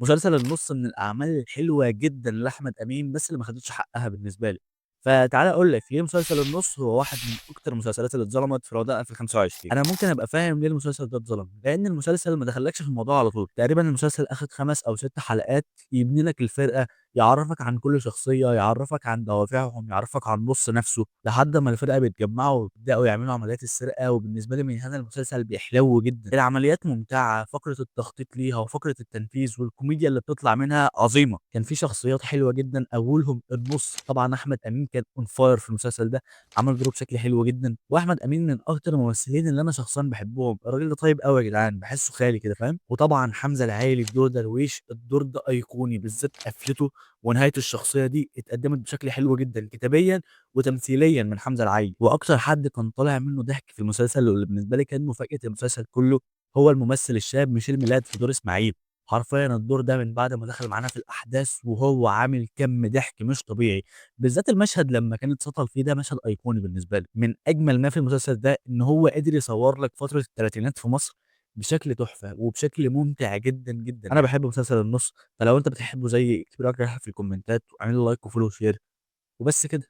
مسلسل النُص من الأعمال الحلوة جدًا لأحمد أمين، بس اللي ما خدتش حقها بالنسبة لي. فتعالَ أقول لك ليه مسلسل النُص هو واحد من أكتر المسلسلات اللي اتظلمت في رمضان 2025. أنا ممكن أبقى فاهم ليه المسلسل ده اتظلم، لإن المسلسل ما دخلكش في الموضوع على طول. تقريبًا المسلسل أخد 5 أو 6 حلقات يبني لك الفرقة، يعرّفك عن كل شخصية، يعرّفك عن دوافعهم، يعرّفك عن النُص نفسه، لحد ما الفرقة بيتجمعوا ويبدأوا يعملوا عمليات السرقة. وبالنسبة لي من هنا المسلسل بيحلو جدًا. العمليات ممتعة، فقرة التخطيط ليها وفقرة التنفيذ والكوميديا اللي بتطلع منها عظيمة. كان في شخصيات حلوة جدًا أولهم النُص. طبعًا أحمد أمين كان on fire في المسلسل ده، عمل دوره بشكل حلو جدًا. وأحمد أمين من أكتر الممثلين اللي أنا شخصيًا باحبهم. الراجل ده طيب أوي يا جدعان، باحسه خالي كده فاهم. وطبعًا حمزة العايلي في دور درويش، الدور ده أيقوني، بالذات قفلته ونهاية الشخصية دي اتقدمت بشكل حلو جدًا كتابيًا وتمثيليًا من حمزة العايلي. وأكتر حد كان طالع منه ضحك في المسلسل واللي بالنسبة لي كان مفاجأة المسلسل كله، هو الممثل الشاب ميشيل ميلاد في دور إسماعيل. حرفيًا الدور ده من بعد ما دخل معانا في الأحداث وهو عامل كَم ضحك مش طبيعي. بالذات المشهد لمّا كان اتسطل فيه ده مشهد أيقوني بالنسبة لي. من أجمل ما في المسلسل ده إن هو قدر يصور لك فترة التلاتينات في مصر بشكل تحفة وبشكل ممتع جدًا، جدًا. أنا باحب مسلسل النُص، فلو أنت بتحبه زيي اكتب لي رأيك في الكومنتات واعمل لي لايك وfollow وshare وبس كده.